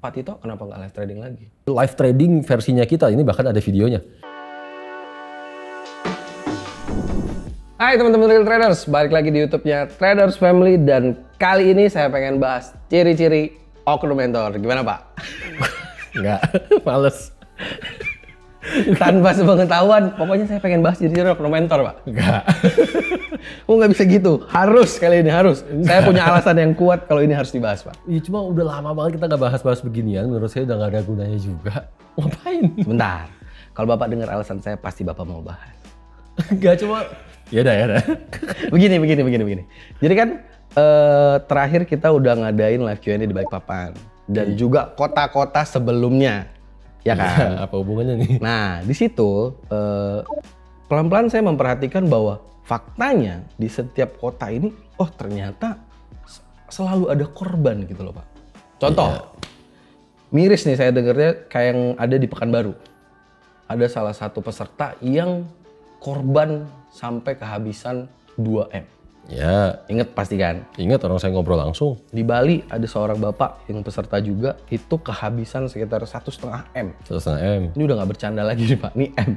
Pak Tito kenapa nggak live trading lagi? Live trading versinya kita ini bahkan ada videonya. Hai teman-teman real traders, balik lagi di YouTube-nya Traders Family dan kali ini saya pengen bahas ciri-ciri oknum mentor. Gimana Pak? Enggak, males. Tanpa sepengetahuan, pokoknya saya pengen bahas ciri-ciri oknum mentor Pak. Enggak. Oh nggak bisa gitu, harus kali ini harus. Saya punya alasan yang kuat kalau ini harus dibahas Pak. Iya cuma udah lama banget kita nggak bahas-bahas beginian, menurut saya udah nggak ada gunanya juga. Ngapain? Sebentar, kalau Bapak dengar alasan saya pasti Bapak mau bahas. Enggak cuma, ya dah. Begini. Jadi kan terakhir kita udah ngadain live Q&A di Balikpapan dan juga kota-kota sebelumnya, ya kan? Ya, apa hubungannya nih? Nah di situ pelan-pelan saya memperhatikan bahwa faktanya di setiap kota ini, oh ternyata selalu ada korban gitu loh Pak. Contoh, miris nih saya dengarnya kayak yang ada di Pekanbaru. Ada salah satu peserta yang korban sampai kehabisan 2M. Ya, Ingat pasti kan? ingat orang saya ngobrol langsung. Di Bali ada seorang bapak yang peserta juga itu kehabisan sekitar 1,5 M. 1,5 M. Ini udah nggak bercanda lagi nih Pak, ini M.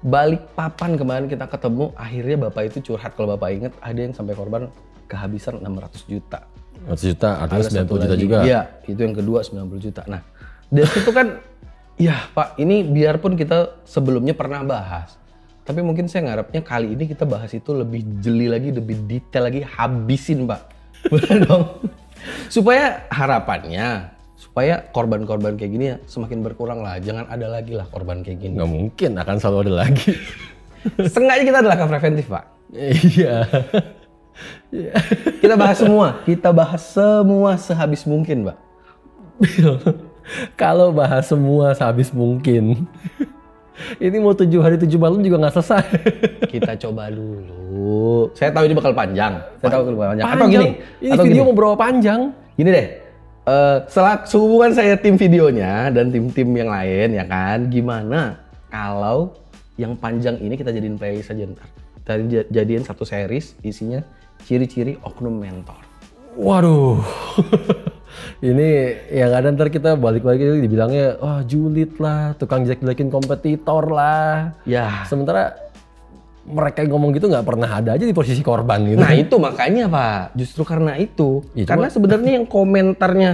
Balikpapan kemarin kita ketemu, akhirnya bapak itu curhat, kalau bapak ingat ada yang sampai korban kehabisan 600 juta. 100 juta, artinya Ada 90 juta lagi. juga. Iya, itu yang kedua 90 juta. Nah, dari situ kan, ya Pak, ini biarpun kita sebelumnya pernah bahas, tapi mungkin saya ngarepnya kali ini kita bahas itu lebih jeli lagi, lebih detail lagi, habisin Pak. Bener dong? Supaya harapannya, supaya korban-korban kayak gini ya semakin berkurang lah. Jangan ada lagi lah korban kayak gini. Nggak mungkin akan selalu ada lagi. Seenggaknya kita adalah preventif Pak. Iya. Kita bahas semua sehabis mungkin Pak. Kalau bahas semua sehabis mungkin. Ini mau 7 hari 7 malam juga nggak selesai. Kita coba dulu. Saya tahu ini bakal panjang. Atau gini. Ini video mau berapa panjang? Gini deh. Sehubungan saya tim videonya dan tim-tim yang lain ya kan. Gimana kalau yang panjang ini kita jadiin playlist aja ntar. Kita jadiin satu series isinya ciri-ciri oknum mentor. Waduh. Ini yang ada ntar kita balik-balik dibilangnya wah julid lah, tukang jelek-jelekin kompetitor lah. Ya. Sementara mereka yang ngomong gitu nggak pernah ada aja di posisi korban gitu. Nah itu makanya Pak, justru karena itu. Ya, karena sebenarnya yang komentarnya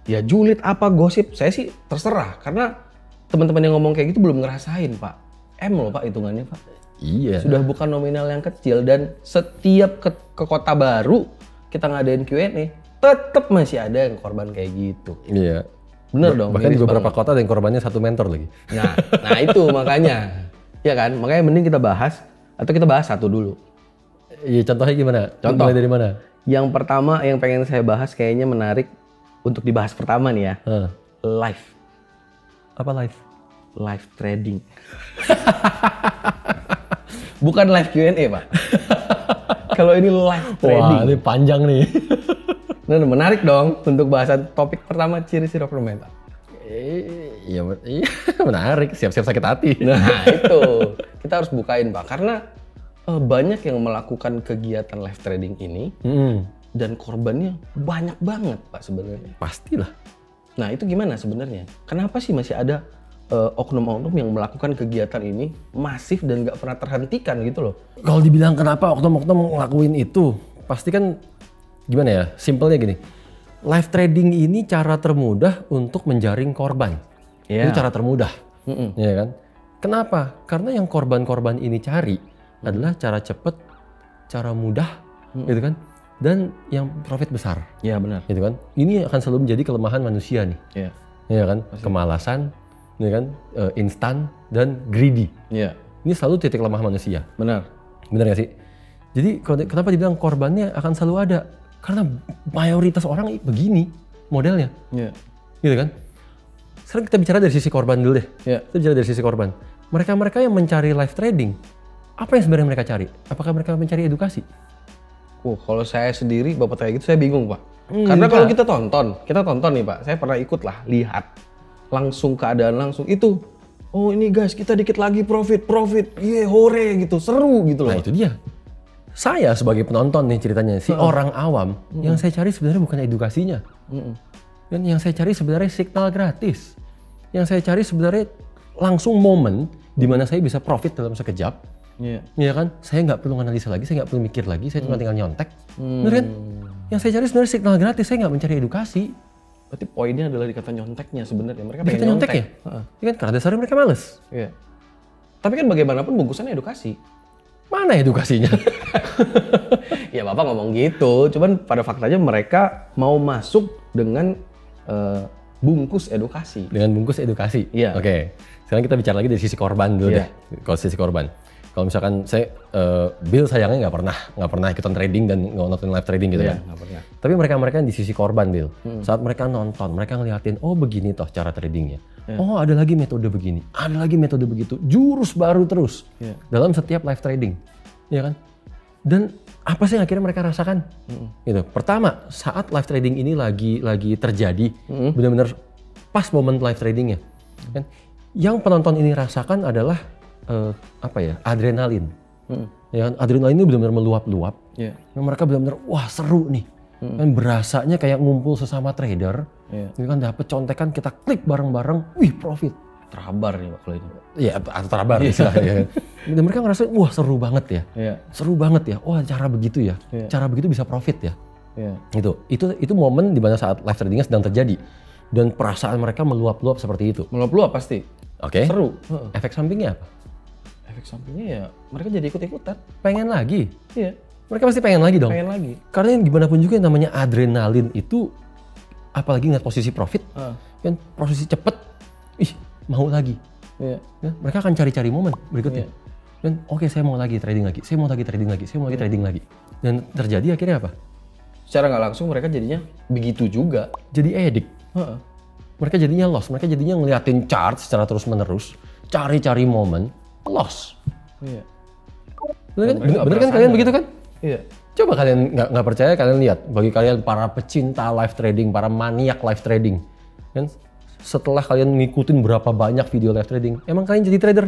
ya julid apa gosip, saya sih terserah. Karena teman-teman yang ngomong kayak gitu belum ngerasain Pak. M loh Pak hitungannya Pak. Iya. Sudah bukan nominal yang kecil dan setiap ke kota baru kita ngadain Q&A, tetap masih ada yang korban kayak gitu. Iya. Bener dong. Bahkan di beberapa kota ada yang korbannya satu mentor lagi. Nah itu makanya. Ya kan, makanya mending kita bahas atau kita bahas satu dulu. Iya, contohnya gimana? Contoh. Mulai dari mana? Yang pertama yang pengen saya bahas kayaknya menarik untuk dibahas pertama nih ya. Live. Apa live? Live trading. Bukan live Q&A Pak. Kalau ini live trading. Wah, ini panjang nih. Nah, menarik dong untuk bahasan topik pertama ciri-ciri oknum mentor. Iya, menarik. Siap-siap sakit hati. Nah itu kita harus bukain Pak, karena banyak yang melakukan kegiatan live trading ini dan korbannya banyak banget Pak sebenarnya. Pastilah. Nah itu gimana sebenarnya? Kenapa sih masih ada oknum-oknum yang melakukan kegiatan ini masif dan nggak pernah terhentikan gitu loh? Kalau dibilang kenapa oknum-oknum ngelakuin itu, pasti kan gimana ya? Simpelnya gini, live trading ini cara termudah untuk menjaring korban. Yeah. Itu cara termudah, ya kan? Kenapa? Karena yang korban-korban ini cari adalah cara cepet, cara mudah, gitu kan? Dan yang profit besar. Iya benar. Gitu kan? Ini akan selalu menjadi kelemahan manusia nih. Iya. Ya kan? Pasti. Kemalasan, ya kan? Instan dan greedy. Iya. Ini selalu titik lemah manusia. Benar. Benar gak sih? Jadi kenapa dibilang korbannya akan selalu ada? Karena mayoritas orang begini modelnya. Iya. Gitu kan? Sekarang kita bicara dari sisi korban dulu deh. Iya. Kita bicara dari sisi korban. Mereka-mereka yang mencari live trading, apa yang sebenarnya mereka cari? Apakah mereka mencari edukasi? Kalau saya sendiri, Bapak kayak gitu saya bingung Pak. Karena kalau kita tonton nih Pak, saya pernah ikut lah, lihat langsung keadaan langsung itu. Oh ini guys, kita dikit lagi profit, hore gitu, seru gitu loh. Nah itu dia. Saya sebagai penonton nih ceritanya, si orang awam, yang saya cari sebenarnya bukan edukasinya. Dan yang saya cari sebenarnya signal gratis. Yang saya cari sebenarnya langsung momen di mana saya bisa profit dalam sekejap. Iya. Ya kan? Saya nggak perlu analisa lagi, saya nggak perlu mikir lagi, saya cuma tinggal nyontek. Bener kan? Yang saya cari sebenarnya signal gratis, saya nggak mencari edukasi. Berarti poinnya adalah di kata nyonteknya sebenarnya. Mereka Di kata pengen nyontek ya? Ya kan? Karena dasarnya mereka males. Iya. Tapi kan bagaimanapun bungkusannya edukasi. Mana edukasinya? Ya Bapak ngomong gitu, cuman pada faktanya mereka mau masuk dengan bungkus edukasi. Dengan bungkus edukasi? Iya. Oke. Sekarang kita bicara lagi dari sisi korban dulu deh. Kalau sisi korban. Kalau misalkan saya, Bill sayangnya nggak pernah ikutan trading dan nggak nonton live trading gitu kan. Nggak pernah. Tapi mereka di sisi korban, Bill. Saat mereka nonton, mereka ngeliatin, oh begini toh cara tradingnya. Oh ada lagi metode begini, ada lagi metode begitu. Jurus baru terus dalam setiap live trading, ya kan? Dan apa sih yang akhirnya mereka rasakan? Gitu. Pertama, saat live trading ini lagi terjadi, benar-benar pas momen live tradingnya, kan? Yang penonton ini rasakan adalah adrenalin. Ya kan? Adrenalin ini benar-benar meluap-luap. Yang mereka benar-benar wah seru nih. Kan berasanya kayak ngumpul sesama trader. Ini kan dapet contekan, kita klik bareng-bareng, wih profit. Terabar nih Pak kalau ini. Iya, atau terabar istilahnya. Dan mereka ngerasa wah seru banget ya. Seru banget ya. Wah cara begitu ya. Cara begitu bisa profit ya. Itu momen di mana saat live tradingnya sedang terjadi. Dan perasaan mereka meluap-luap seperti itu. Meluap-luap pasti. Oke. Seru. Efek sampingnya apa? Efek sampingnya ya mereka jadi ikut-ikutan. Pengen lagi. Iya. Mereka pasti pengen lagi dong. Pengen lagi. Karena yang gimana pun juga yang namanya adrenalin itu, apalagi ngeliat posisi profit, kan posisi cepet, mau lagi. Ya, mereka akan cari-cari momen berikutnya. Dan oke, saya mau lagi trading lagi, saya mau lagi trading lagi, saya mau lagi trading lagi. Dan terjadi akhirnya apa? Secara nggak langsung mereka jadinya begitu juga. Jadi edik. Mereka jadinya loss, mereka jadinya ngeliatin chart secara terus-menerus, cari-cari momen, loss. Iya. Bener kan kalian begitu kan? Iya. Coba kalian nggak percaya, kalian lihat. Bagi kalian para pecinta live trading, para maniak live trading, kan? Setelah kalian ngikutin berapa banyak video live trading, emang kalian jadi trader?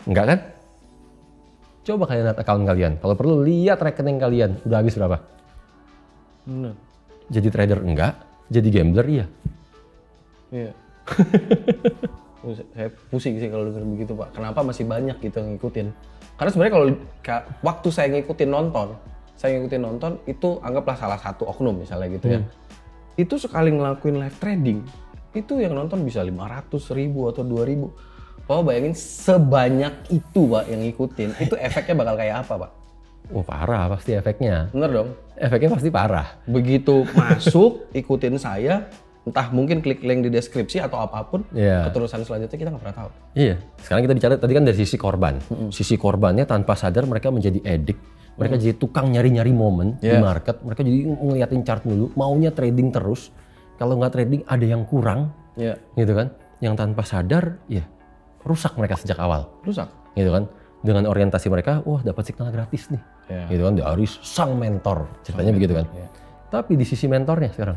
Enggak kan? Coba kalian lihat account kalian. Kalau perlu lihat rekening kalian, udah habis berapa? Bener. Jadi trader enggak, jadi gambler iya. Iya. Saya pusing sih kalau dengar begitu Pak. Kenapa masih banyak gitu yang ngikutin? Karena sebenarnya kalau waktu saya ngikutin nonton itu anggaplah salah satu oknum misalnya gitu ya. Itu sekali ngelakuin live trading, itu yang nonton bisa 500.000 atau 2.000. Bapak bayangin sebanyak itu Pak yang ngikutin, itu efeknya bakal kayak apa Pak? Oh parah pasti efeknya. Bener dong? Efeknya pasti parah. Begitu masuk, ikutin saya, entah mungkin klik link di deskripsi atau apapun, keterusan selanjutnya kita nggak pernah tahu. Iya, sekarang kita bicara tadi kan dari sisi korban. Sisi korbannya tanpa sadar mereka menjadi edik, mereka jadi tukang nyari-nyari momen di market, mereka jadi ngeliatin chart dulu, maunya trading terus. Kalau nggak trading ada yang kurang, gitu kan? Yang tanpa sadar, ya rusak mereka sejak awal. Rusak, gitu kan? Dengan orientasi mereka, wah dapat signal gratis nih, gitu kan? Dari sang mentor, ceritanya begitu kan? Tapi di sisi mentornya sekarang.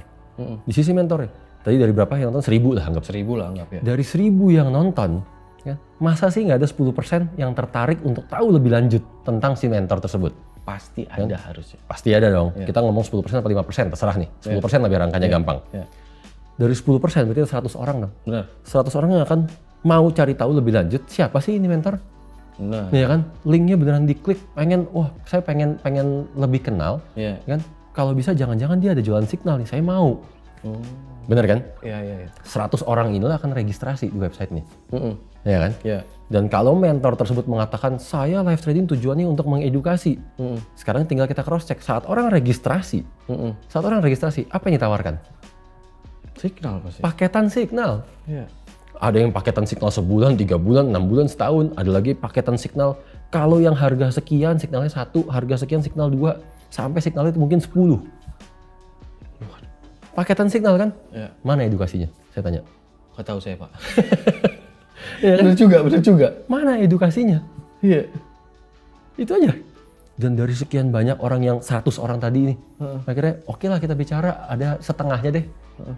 Di sisi mentornya, tadi dari berapa yang nonton? 1.000 lah anggap. 1.000 lah anggap ya. Dari 1.000 yang nonton, ya, masa sih nggak ada 10% yang tertarik untuk tahu lebih lanjut tentang si mentor tersebut? Pasti ada harusnya. Pasti ada dong. Kita ngomong 10% atau 5%, terserah nih. 10% lah biar angkanya gampang. Dari 10% berarti 100 orang dong. Benar. 100 orang yang akan mau cari tahu lebih lanjut, siapa sih ini mentor? Benar. Ya kan? Linknya beneran diklik, saya pengen lebih kenal. Kan? Kalau bisa jangan-jangan dia ada jualan signal nih, saya mau. Bener kan? Iya. 100 orang inilah akan registrasi di website nih. Ya kan? Iya. Dan kalau mentor tersebut mengatakan, saya live trading tujuannya untuk mengedukasi. Sekarang tinggal kita cross check. Saat orang registrasi, apa yang ditawarkan? Signal pasti. Paketan signal. Iya. Ada yang paketan signal sebulan, 3 bulan, 6 bulan, setahun. Ada lagi paketan signal, kalau yang harga sekian, signalnya 1, harga sekian, signal 2. Sampai signalnya itu mungkin 10. Paketan signal kan? Mana edukasinya? Saya tanya. Nggak tahu saya Pak. Ya kan? Bener juga. Mana edukasinya? Iya. Itu aja. Dan dari sekian banyak orang yang 100 orang tadi ini, akhirnya oke lah kita bicara, ada setengahnya deh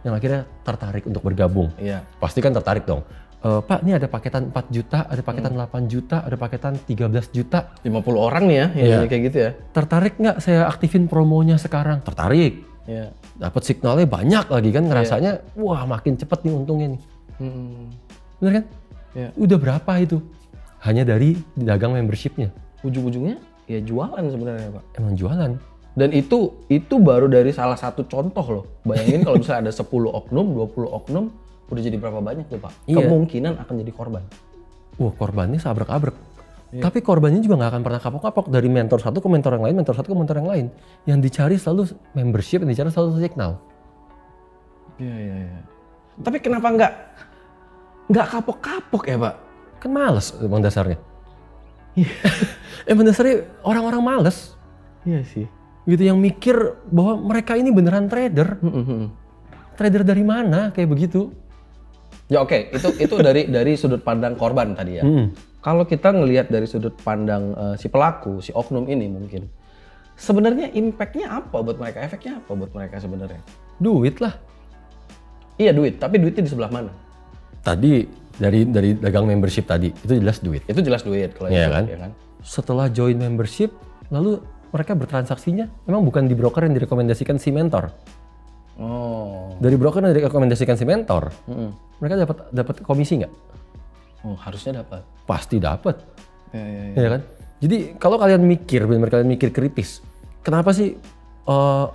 yang akhirnya tertarik untuk bergabung. Iya. Pasti kan tertarik dong. Pak, ini ada paketan 4 juta, ada paketan 8 juta, ada paketan 13 juta. 50 orang nih ya, yang kayak gitu ya. Tertarik nggak saya aktifin promonya sekarang? Tertarik. Iya. Dapat signalnya banyak lagi kan, ngerasanya wah makin cepet nih untungnya nih. Bener kan? Iya. Udah berapa itu? Hanya dari dagang membershipnya. Ujung-ujungnya ya jualan sebenarnya Pak. Emang jualan. Dan itu baru dari salah satu contoh loh. Bayangin kalau misalnya ada 10 oknum, 20 oknum, udah jadi berapa banyak tuh Pak? Iya. Kemungkinan akan jadi korban. Wah korbannya seabrek-abrek. Tapi korbannya juga nggak akan pernah kapok-kapok dari mentor satu ke mentor yang lain, mentor satu ke mentor yang lain. Yang dicari selalu membership, yang dicari selalu signal. Iya. Tapi kenapa nggak kapok-kapok ya Pak? Kan males emang dasarnya. Emang dasarnya orang-orang males. Iya sih. Gitu yang mikir bahwa mereka ini beneran trader. Trader dari mana kayak begitu? Ya oke, itu dari sudut pandang korban tadi ya. Kalau kita ngelihat dari sudut pandang si pelaku, si oknum ini mungkin, sebenarnya impact-nya apa buat mereka? Efeknya apa buat mereka sebenarnya? Duit lah. Iya duit, tapi duitnya di sebelah mana? Tadi dari dagang membership tadi itu jelas duit. Itu jelas duit kalau Iya itu, kan? ya kan? Setelah join membership, lalu mereka bertransaksinya memang bukan di broker yang direkomendasikan si mentor. Oh. Dari broker yang direkomendasikan si mentor, mereka dapat komisi nggak? Oh harusnya dapat. Pasti dapat. Ya. Ya kan? Jadi kalau kalian mikir, benar kalian mikir kritis, kenapa sih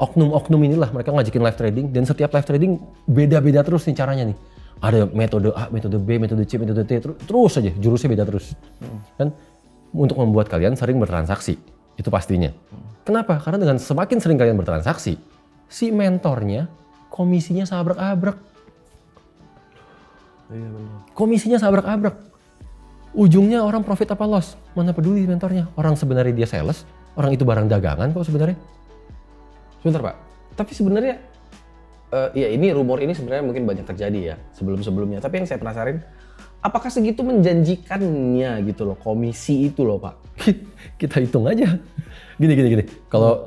oknum-oknum inilah mereka ngajakin live trading dan setiap live trading beda-beda terus nih caranya nih. Ada metode A, metode B, metode C, metode T, terus aja jurusnya beda terus. Kan untuk membuat kalian sering bertransaksi, itu pastinya. Kenapa? Karena dengan semakin sering kalian bertransaksi, si mentornya komisinya sabrek-abrek. Iya benar. Komisinya sabrek-abrek. Ujungnya orang profit apa loss, mana peduli mentornya. Orang sebenarnya dia sales, orang itu barang dagangan kok sebenarnya. Sebentar Pak, tapi sebenarnya ya ini rumor ini sebenarnya mungkin banyak terjadi ya sebelum-sebelumnya. Tapi yang saya penasaran, apakah segitu menjanjikannya gitu loh komisi itu loh Pak? Kita hitung aja. Gini. Kalau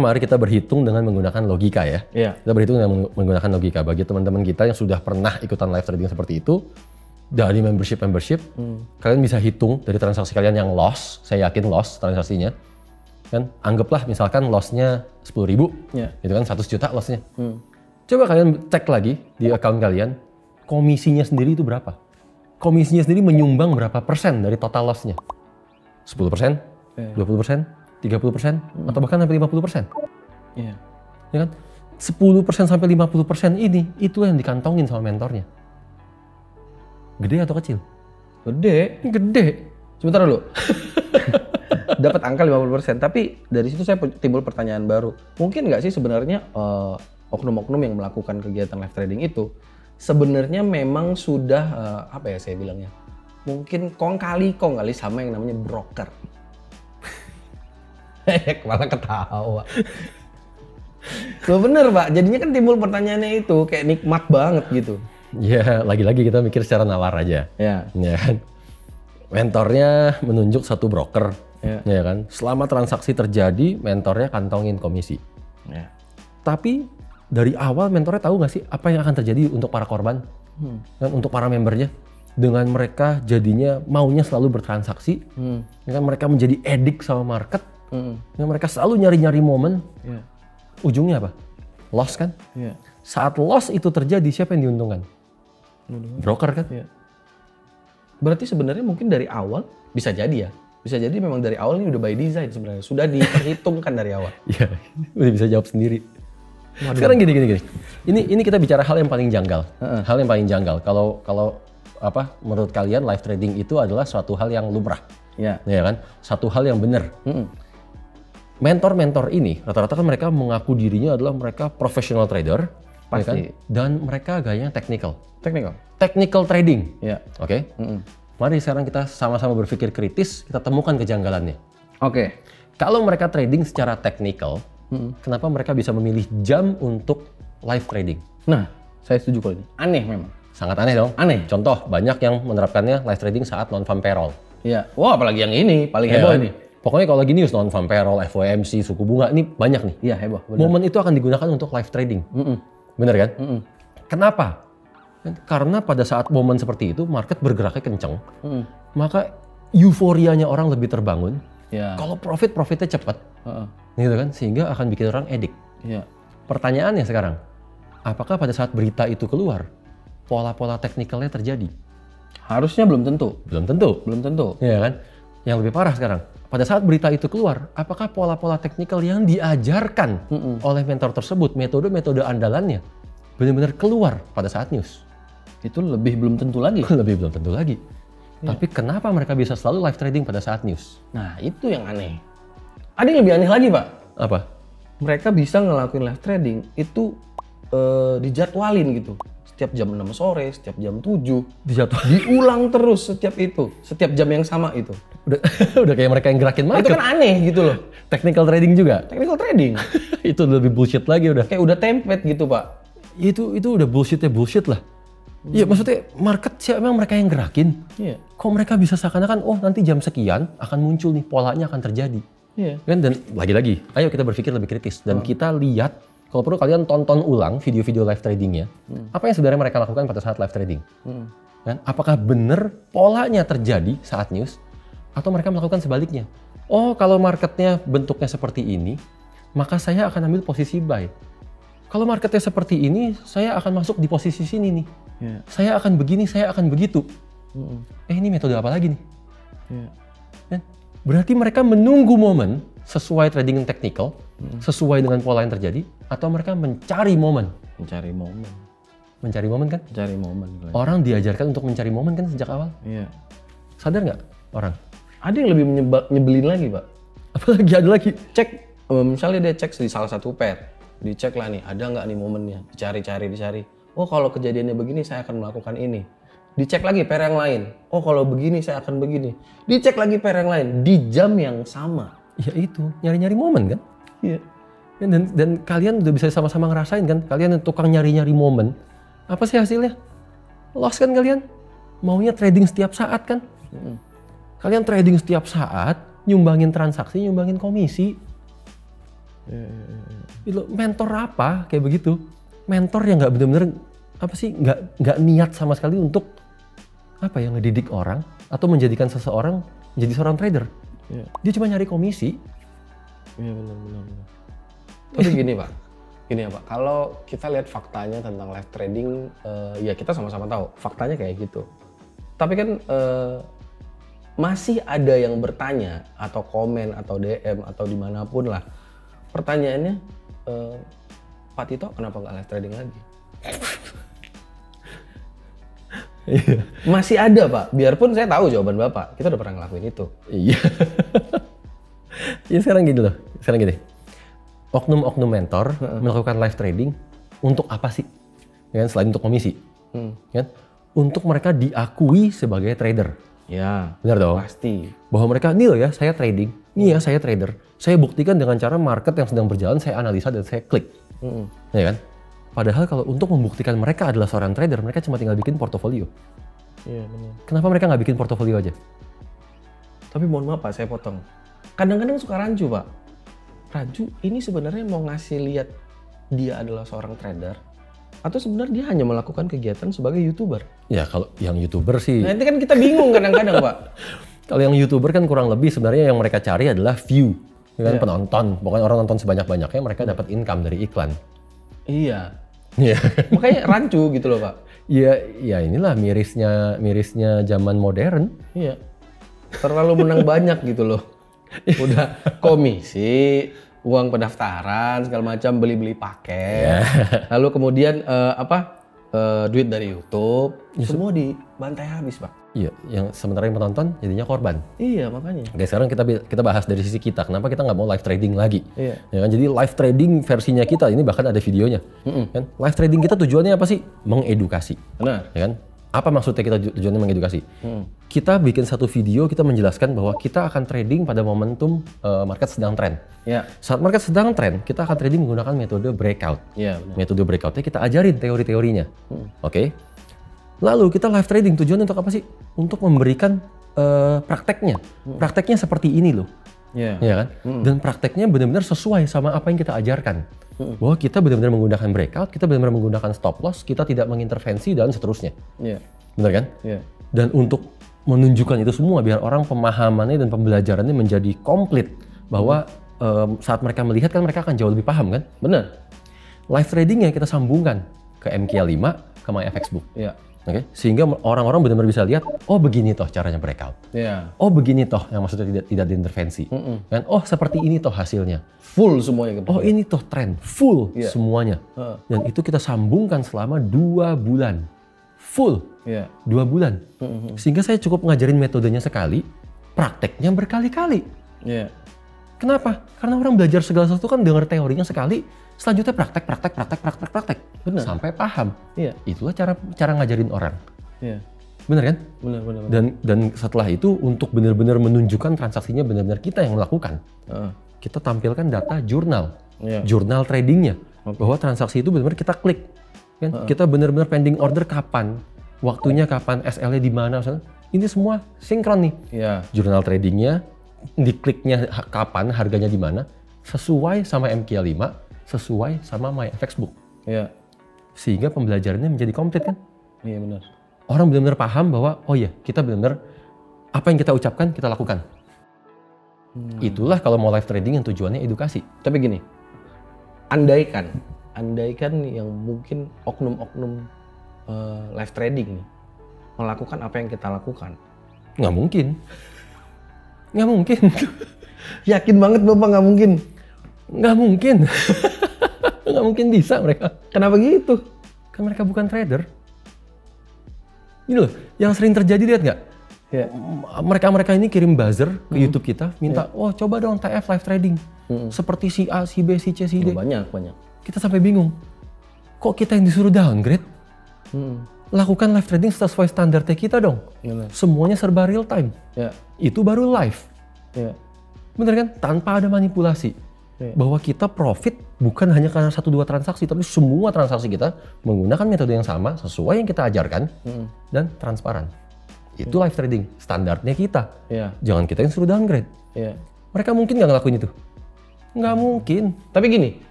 mari kita berhitung dengan menggunakan logika ya. Iya. Kita berhitung dengan menggunakan logika. Bagi teman-teman kita yang sudah pernah ikutan live trading seperti itu, dari membership, kalian bisa hitung dari transaksi kalian yang loss. Saya yakin loss transaksinya. Kan anggaplah misalkan lossnya 10.000, itu kan 100 juta lossnya. Coba kalian cek lagi di account kalian, komisinya sendiri itu berapa? Komisinya sendiri menyumbang berapa persen dari total lossnya? 10%, 20%, 30%, atau bahkan sampai 50%. Iya. Ya kan? 10% sampai 50% ini, itu yang dikantongin sama mentornya. Gede atau kecil? Gede. Gede. Sebentar dulu. Dapat angka 50%, tapi dari situ saya timbul pertanyaan baru. Mungkin nggak sih sebenarnya oknum-oknum yang melakukan kegiatan live trading itu sebenarnya memang sudah apa ya saya bilangnya? Mungkin kong kali sama yang namanya broker. Malah ketawa. Loh bener Pak, jadinya kan timbul pertanyaannya itu kayak nikmat banget gitu. Ya, lagi-lagi kita mikir secara nalar aja. Ya. Ya kan? Mentornya menunjuk satu broker, ya kan? Selama transaksi terjadi, mentornya kantongin komisi. Ya. Tapi dari awal mentornya tahu nggak sih apa yang akan terjadi untuk para korban, dan untuk para membernya, dengan mereka jadinya maunya selalu bertransaksi, dengan mereka menjadi edik sama market, dengan mereka selalu nyari-nyari momen, ujungnya apa? Loss kan? Saat loss itu terjadi, siapa yang diuntungkan? Broker kan? Berarti sebenarnya mungkin dari awal bisa jadi ya. Bisa jadi memang dari awal ini udah by design sebenarnya. Sudah diperhitungkan dari awal. Iya, udah bisa jawab sendiri. Sekarang gini. Ini kita bicara hal yang paling janggal. Hal yang paling janggal. Kalau apa menurut kalian live trading itu adalah suatu hal yang lumrah. Ya kan? Satu hal yang benar. Mentor-mentor ini rata-rata kan mereka mengaku dirinya adalah mereka professional trader. Pasti. Ya kan? Dan mereka gayanya technical trading. Ya. Oke. Mari sekarang kita sama-sama berpikir kritis, kita temukan kejanggalannya. Oke. Kalau mereka trading secara technical, kenapa mereka bisa memilih jam untuk live trading? Nah, saya setuju kalau ini. Aneh memang. Sangat aneh dong. Aneh. Contoh, banyak yang menerapkannya live trading saat non-farm payroll. Iya. Wah, apalagi yang ini, paling heboh ini. Pokoknya kalau lagi news non-farm payroll, FOMC, suku bunga, ini banyak nih. Iya, heboh. Bener. Momen itu akan digunakan untuk live trading. Bener kan? Kenapa? Karena pada saat momen seperti itu, market bergeraknya kenceng. Maka euforianya orang lebih terbangun. Kalau profitnya cepat. Gitu kan? Sehingga akan bikin orang edik. Pertanyaannya sekarang, apakah pada saat berita itu keluar, pola-pola teknikalnya terjadi? Harusnya belum tentu. Belum tentu. Belum tentu. Iya kan? Yang lebih parah sekarang, pada saat berita itu keluar, apakah pola-pola teknikal yang diajarkan oleh mentor tersebut, metode-metode andalannya, benar-benar keluar pada saat news? Itu lebih belum tentu lagi. Lebih belum tentu lagi. Tapi kenapa mereka bisa selalu live trading pada saat news? Nah, itu yang aneh. Ada yang lebih aneh lagi, Pak. Apa? Mereka bisa ngelakuin live trading itu dijadwalin gitu. Setiap jam 6 sore, setiap jam 7. Dijadwal. Diulang terus setiap itu. Setiap jam yang sama itu. Udah kayak mereka yang gerakin market. Itu kan aneh gitu loh. Technical trading juga. Technical trading. Itu lebih bullshit lagi udah. Kayak udah template gitu, Pak. Itu udah bullshit lah. Iya, maksudnya market siapa memang mereka yang gerakin? Iya. Kok mereka bisa seakan-akan nanti jam sekian akan muncul nih, polanya akan terjadi. Iya. Kan, dan lagi-lagi, ayo kita berpikir lebih kritis dan kita lihat, kalau perlu kalian tonton ulang video-video live tradingnya, apa yang sebenarnya mereka lakukan pada saat live trading. Kan? Apakah benar polanya terjadi saat news atau mereka melakukan sebaliknya? Oh, kalau marketnya bentuknya seperti ini, maka saya akan ambil posisi buy. Kalau marketnya seperti ini, saya akan masuk di posisi sini nih. Yeah. Saya akan begini, saya akan begitu. Ini metode apa lagi nih? Yeah. Berarti mereka menunggu momen sesuai trading technical, sesuai dengan pola yang terjadi, atau mereka mencari momen? Mencari momen. Mencari momen kan? Mencari momen. Orang diajarkan untuk mencari momen kan sejak awal? Iya. Sadar nggak orang? Ada yang lebih nyebelin lagi, Pak. Apalagi ada lagi? Cek, misalnya dia cek di salah satu pair. Dicek lah nih, ada nggak nih momennya? Dicari. Oh, kalau kejadiannya begini, saya akan melakukan ini. Dicek lagi pair yang lain. Oh, kalau begini, saya akan begini. Dicek lagi pair yang lain. Di jam yang sama. Ya itu, nyari-nyari momen kan? Iya. Dan kalian udah bisa sama-sama ngerasain kan? Kalian yang tukang nyari-nyari momen. Apa sih hasilnya? Loss kan kalian? Maunya trading setiap saat kan? Kalian trading setiap saat, nyumbangin transaksi, nyumbangin komisi. Mentor apa kayak begitu? Mentor yang nggak benar-benar nggak niat sama sekali untuk ngedidik orang atau menjadikan seseorang menjadi seorang trader. Dia cuma nyari komisi. Iya, benar. Tapi gini, Pak. Gini ya, Pak. Kalau kita lihat faktanya tentang live trading, ya kita sama-sama tahu faktanya kayak gitu. Tapi kan masih ada yang bertanya atau komen atau DM atau dimanapun lah. Pertanyaannya, Pak Tito kenapa nggak live trading lagi? Masih ada, Pak. Biarpun saya tahu jawaban Bapak. Kita udah pernah ngelakuin itu. Iya. Ya sekarang gini loh. Sekarang gini. Oknum-oknum mentor melakukan live trading untuk apa sih? Ya, selain untuk komisi. Kan? Untuk mereka diakui sebagai trader. Ya, benar dong? Pasti. Bahwa mereka, nih loh ya, saya trading. Nih ya, saya trader. Saya buktikan dengan cara market yang sedang berjalan, saya analisa dan saya klik. Ya kan? Padahal kalau untuk membuktikan mereka adalah seorang trader, mereka cuma tinggal bikin portofolio. Iya, benar. Kenapa mereka nggak bikin portofolio aja? Tapi mohon maaf, Pak, saya potong. Kadang-kadang suka rancu, Pak. Rancu ini sebenarnya mau ngasih lihat dia adalah seorang trader, atau sebenarnya dia hanya melakukan kegiatan sebagai YouTuber? Ya kalau yang YouTuber sih... Nah, itu kan kita bingung kadang-kadang, Pak. Kalau yang YouTuber kan kurang lebih sebenarnya yang mereka cari adalah view. Kan penonton, pokoknya orang nonton sebanyak-banyaknya mereka dapat income dari iklan. Iya. Makanya rancu gitu loh, Pak. Ya inilah mirisnya zaman modern. Iya. Terlalu menang banyak gitu loh. Udah komisi, uang pendaftaran, segala macam, beli-beli paket. Lalu kemudian duit dari YouTube, semua dibantai habis, Pak. Iya, yang sementara yang penonton jadinya korban. Iya, makanya. Oke, sekarang kita bahas dari sisi kita. Kenapa kita nggak mau live trading lagi? Iya. Ya kan, jadi live trading versinya kita ini bahkan ada videonya. Kan? Live trading kita tujuannya apa sih? Mengedukasi. Benar. Ya kan? Apa maksudnya kita tujuannya mengedukasi? Kita bikin satu video, kita menjelaskan bahwa kita akan trading pada momentum market sedang tren. Ya. Saat market sedang tren, kita akan trading menggunakan metode breakout. Ya, benar. Metode breakoutnya kita ajarin teori-teorinya. Oke. Lalu kita live trading tujuannya untuk apa sih? Untuk memberikan prakteknya. Prakteknya seperti ini loh. Ya kan? Dan prakteknya benar-benar sesuai sama apa yang kita ajarkan. Bahwa kita benar-benar menggunakan breakout, kita benar-benar menggunakan stop loss, kita tidak mengintervensi dan seterusnya. Iya. Benar kan? Iya. Dan untuk menunjukkan itu semua biar orang pemahamannya dan pembelajarannya menjadi komplit bahwa saat mereka melihat kan mereka akan jauh lebih paham kan? Benar. live tradingnya kita sambungkan ke MQ5, ke MyFXbook. Iya. Oke, sehingga orang-orang benar-benar bisa lihat, oh begini toh caranya breakout. Iya. Oh begini toh, yang maksudnya tidak diintervensi. Kan? Oh seperti ini toh hasilnya. Full semuanya. Oh ini toh tren, full semuanya. Dan itu kita sambungkan selama 2 bulan. Full, 2 bulan. Sehingga saya cukup ngajarin metodenya sekali, prakteknya berkali-kali. Iya. Kenapa? Karena orang belajar segala sesuatu kan dengar teorinya sekali, selanjutnya praktek. Benar. Sampai paham. Iya. Itulah cara ngajarin orang. Iya. Bener kan? Benar. Dan setelah itu untuk benar-benar menunjukkan transaksinya benar-benar kita yang melakukan. Kita tampilkan data jurnal. Jurnal tradingnya. Bahwa transaksi itu benar-benar kita klik. Kan? Kita benar-benar pending order kapan, waktunya kapan, SL-nya di mana. Ini semua sinkron nih. Iya. Jurnal tradingnya, dikliknya kapan, harganya di mana, sesuai sama MQ5, sesuai sama MyFXbook. Iya. Sehingga pembelajarannya menjadi komplit kan? Iya benar. Orang benar-benar paham bahwa oh iya kita benar-benar apa yang kita ucapkan kita lakukan. Itulah kalau mau live trading yang tujuannya edukasi. Tapi gini, andaikan yang mungkin oknum-oknum live trading nih melakukan apa yang kita lakukan. Nggak mungkin. Yakin banget Bapak nggak mungkin? Nggak mungkin. Nggak mungkin bisa mereka. Kenapa gitu? Kan mereka bukan trader. Ini loh, yang sering terjadi lihat nggak? Ya. Mereka ini kirim buzzer ke YouTube kita, minta, oh coba dong TF live trading. Seperti si A, si B, si C, si D. Banyak. Kita sampai bingung. Kok kita yang disuruh downgrade? Lakukan live trading sesuai standarnya kita dong. Semuanya serba real time. Ya. Itu baru live. Ya. Bener kan? Tanpa ada manipulasi. Ya. Bahwa kita profit bukan hanya karena 1-2 transaksi, tapi semua transaksi kita menggunakan metode yang sama, sesuai yang kita ajarkan, dan transparan. Itu live trading, standarnya kita. Ya. Jangan kita yang suruh downgrade. Ya. Mereka mungkin nggak ngelakuin itu? Nggak mungkin. Tapi gini,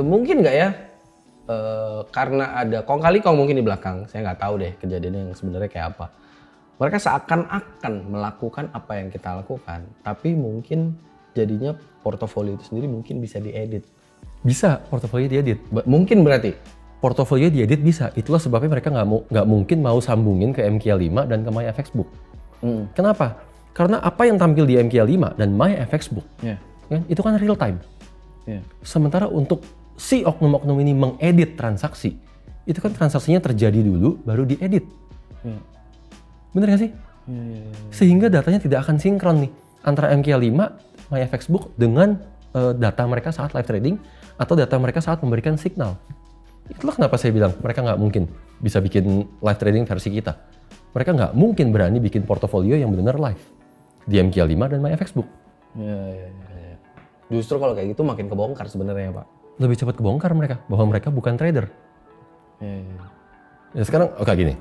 mungkin nggak ya, karena ada kong kali kong mungkin di belakang, saya nggak tahu deh kejadiannya yang sebenarnya kayak apa. Mereka seakan-akan melakukan apa yang kita lakukan, tapi mungkin jadinya portofolio itu sendiri mungkin bisa diedit. Bisa, portofolio diedit. Mungkin berarti? Portofolio diedit bisa. Itulah sebabnya mereka nggak mungkin mau sambungin ke MQ5 dan ke MyFXbook. Kenapa? Karena apa yang tampil di MQ5 dan MyFXbook, kan, itu kan real time. Sementara untuk si oknum-oknum ini mengedit transaksi, itu kan transaksinya terjadi dulu, baru diedit. Bener gak sih? Sehingga datanya tidak akan sinkron nih antara MQ5, MyFXbook dengan data mereka saat live trading atau data mereka saat memberikan signal. Itulah kenapa saya bilang mereka nggak mungkin bisa bikin live trading versi kita. Mereka nggak mungkin berani bikin portofolio yang benar-benar live di MQ5 dan MyFXbook. Ya. Justru kalau kayak gitu makin kebongkar sebenarnya Pak. Lebih cepat kebongkar mereka bahwa mereka bukan trader. Ya sekarang oke gini.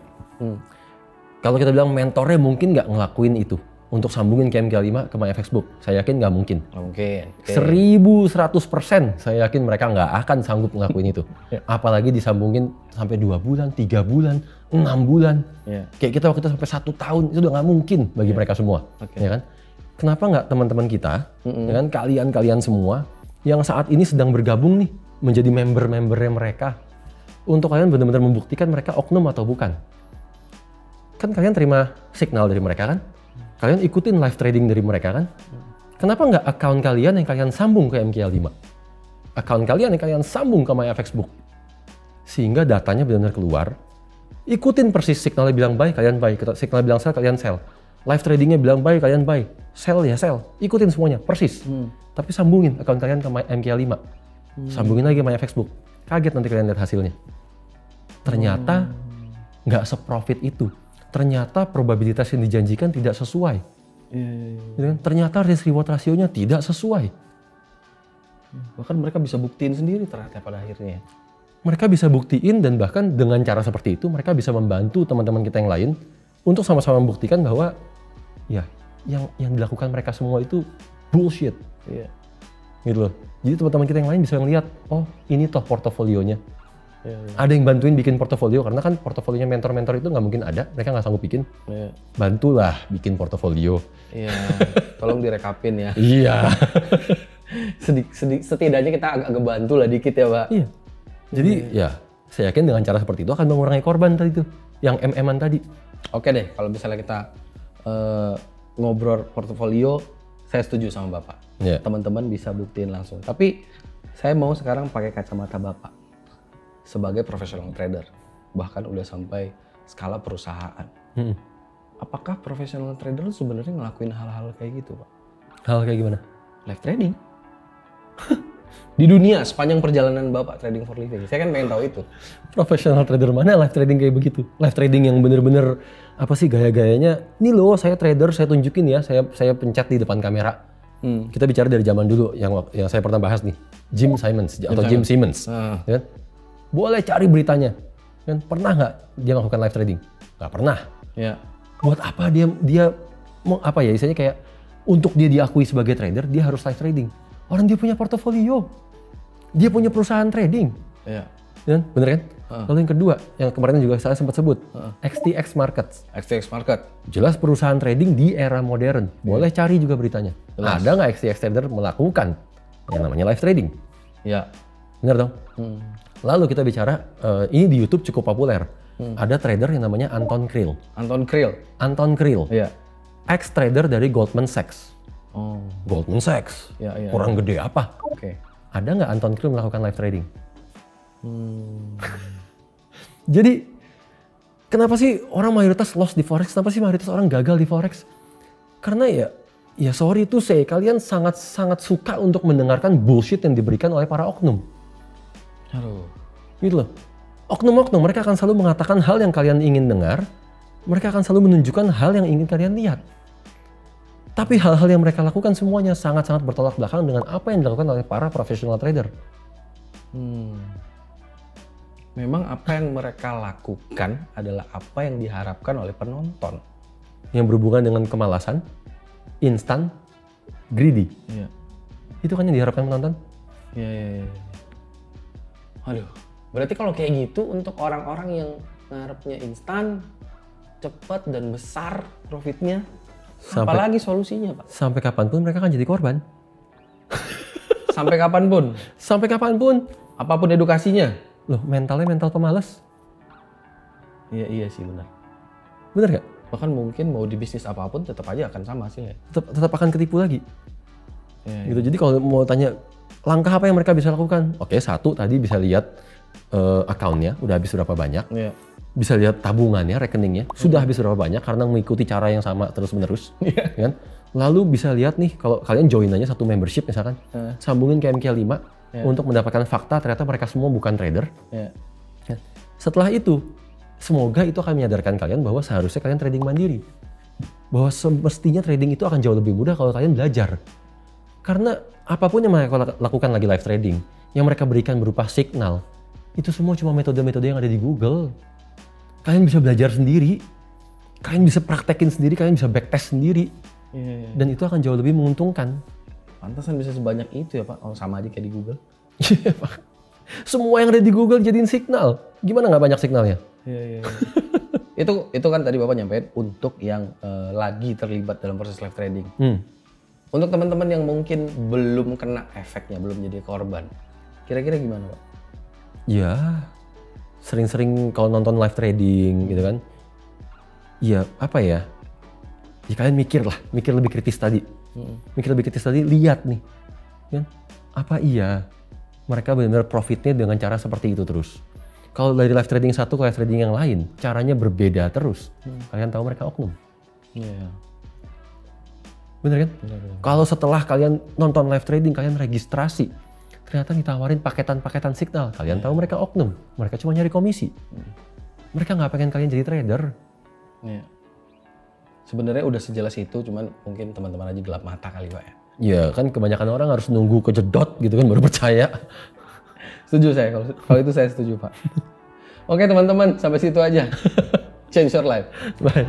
Kalau kita bilang mentornya mungkin nggak ngelakuin itu untuk sambungin ke MQ5 ke MyFXbook, saya yakin nggak mungkin. Nggak mungkin. 1100% saya yakin mereka nggak akan sanggup ngelakuin itu. Apalagi disambungin sampai 2 bulan, 3 bulan, 6 bulan. Kayak kita waktu itu sampai 1 tahun, itu udah nggak mungkin bagi mereka semua. Ya kan? Kenapa nggak teman-teman kita, ya kan, kalian semua yang saat ini sedang bergabung nih menjadi member-membernya mereka, untuk kalian benar-benar membuktikan mereka oknum atau bukan. Kan kalian terima signal dari mereka kan? Kalian ikutin live trading dari mereka kan? Kenapa nggak account kalian yang kalian sambung ke MQ5? Account kalian yang kalian sambung ke MyFXbook. Sehingga datanya benar-benar keluar. Ikutin persis signalnya bilang buy, kalian buy. Signalnya bilang sell, kalian sell. Live tradingnya bilang buy, kalian buy. Sell ya sell. Ikutin semuanya, persis. Tapi sambungin account kalian ke MQ5. Sambungin lagi ke MyFXbook. Kaget nanti kalian lihat hasilnya. Ternyata nggak seprofit itu. Ternyata probabilitas yang dijanjikan tidak sesuai. Ternyata risk reward rasionya tidak sesuai. Bahkan mereka bisa buktiin sendiri ternyata pada akhirnya. Mereka bisa buktiin dan bahkan dengan cara seperti itu mereka bisa membantu teman-teman kita yang lain untuk sama-sama membuktikan bahwa ya yang dilakukan mereka semua itu bullshit. Gitu loh. Jadi teman-teman kita yang lain bisa ngeliat, oh ini toh portofolionya. Ada yang bantuin bikin portofolio karena kan portofolionya mentor-mentor itu nggak mungkin ada, mereka nggak sanggup bikin. Bantulah bikin portofolio. Tolong direkapin ya. Iya. Setidaknya kita agak ngebantu lah dikit ya Pak. Iya. Jadi ya saya yakin dengan cara seperti itu akan mengurangi korban tadi tuh, yang MM-an tadi. Oke deh, kalau misalnya kita ngobrol portofolio, saya setuju sama Bapak. Yeah. Teman-teman bisa buktiin langsung. Tapi saya mau sekarang pakai kacamata Bapak sebagai professional trader, bahkan udah sampai skala perusahaan. Apakah professional trader sebenarnya ngelakuin hal-hal kayak gitu, Pak? Hal kayak gimana? Live trading. Di dunia sepanjang perjalanan Bapak trading for living. Saya kan pengen tahu itu. Professional trader mana live trading kayak begitu? Live trading yang bener-bener apa sih gaya-gayanya? Ini loh saya trader, saya tunjukin ya, saya pencet di depan kamera. Kita bicara dari zaman dulu yang saya pernah bahas nih, Jim Simons atau Jim Simmons. Ya kan? Boleh cari beritanya. Kan pernah nggak dia melakukan live trading? Nggak pernah. Ya. Buat apa dia mau apa ya? Istilahnya kayak untuk dia diakui sebagai trader, dia harus live trading. Orang dia punya portofolio. Dia punya perusahaan trading. Iya. Ya, bener kan? Lalu yang kedua, yang kemarin juga saya sempat sebut, XTX Markets. XTX Market. Jelas perusahaan trading di era modern. Boleh cari juga beritanya. Jelas. Ada nggak XTX Trader melakukan yang namanya live trading? Ya. Bener dong? Lalu kita bicara, ini di YouTube cukup populer. Ada trader yang namanya Anton Krill. Anton Krill. Anton Krill. Iya. Ex-trader dari Goldman Sachs. Oh. Goldman Sachs. Ya, ya, kurang gede apa? Oke. Ada nggak Anton Krill melakukan live trading? Jadi kenapa sih orang mayoritas loss di forex? Kenapa sih mayoritas orang gagal di forex? Karena ya sorry to say, kalian sangat suka untuk mendengarkan bullshit yang diberikan oleh para oknum. Aduh. Gitu loh. Oknum-oknum mereka akan selalu mengatakan hal yang kalian ingin dengar. Mereka akan selalu menunjukkan hal yang ingin kalian lihat. Tapi hal-hal yang mereka lakukan semuanya sangat-sangat bertolak belakang dengan apa yang dilakukan oleh para professional trader. Memang apa yang mereka lakukan adalah apa yang diharapkan oleh penonton. Yang berhubungan dengan kemalasan, instan, greedy. Iya. Itu kan yang diharapkan penonton. Iya. Aduh. Berarti kalau kayak gitu untuk orang-orang yang ngarepnya instan, cepat dan besar profitnya, apalagi solusinya, Pak? Sampai kapanpun mereka akan jadi korban. Sampai kapanpun? Sampai kapanpun. Apapun edukasinya? Loh, mentalnya mental pemalas. Iya sih benar. Bener gak? Bahkan mungkin mau di bisnis apapun tetap aja akan sama hasilnya. Tetap akan ketipu lagi. Iya. Gitu. Jadi kalau mau tanya langkah apa yang mereka bisa lakukan? Oke, satu tadi bisa lihat akunnya udah habis berapa banyak. Iya. Bisa lihat tabungannya, rekeningnya sudah habis berapa banyak karena mengikuti cara yang sama terus-menerus. Kan? Lalu bisa lihat nih kalau kalian join aja satu membership misalkan, sambungin ke MK5 untuk mendapatkan fakta ternyata mereka semua bukan trader. Setelah itu, semoga itu akan menyadarkan kalian bahwa seharusnya kalian trading mandiri. Bahwa semestinya trading itu akan jauh lebih mudah kalau kalian belajar. Karena apapun yang mereka lakukan lagi live trading, yang mereka berikan berupa signal, itu semua cuma metode-metode yang ada di Google. Kalian bisa belajar sendiri, kalian bisa praktekin sendiri, kalian bisa backtest sendiri. Dan itu akan jauh lebih menguntungkan. Pantasan bisa sebanyak itu ya Pak, oh sama aja kayak di Google. Semua yang ada di Google jadiin signal, gimana nggak banyak signalnya? Iya. Itu kan tadi Bapak nyampein untuk yang lagi terlibat dalam proses live trading. Untuk teman-teman yang mungkin belum kena efeknya, belum jadi korban, kira-kira gimana Pak? Ya, sering-sering kalau nonton live trading gitu kan, ya apa ya? Ya kalian mikir lebih kritis tadi. Mikir lebih kritis tadi, lihat nih. Kan? Apa iya mereka benar-benar profitnya dengan cara seperti itu terus? Kalau dari live trading satu ke live trading yang lain, caranya berbeda terus. Kalian tahu mereka oknum. Iya. Bener kan? Bener. Kalau setelah kalian nonton live trading, kalian registrasi. Ternyata ditawarin paketan-paketan signal. Kalian tahu mereka oknum. Mereka cuma nyari komisi. Mereka nggak pengen kalian jadi trader. Iya. Sebenarnya udah sejelas itu, cuman mungkin teman-teman aja gelap mata kali Pak ya. Ya kan kebanyakan orang harus nunggu kejedot gitu kan baru percaya. Setuju saya, kalau itu saya setuju Pak. Oke teman-teman, sampai situ aja. Change your life. Bye.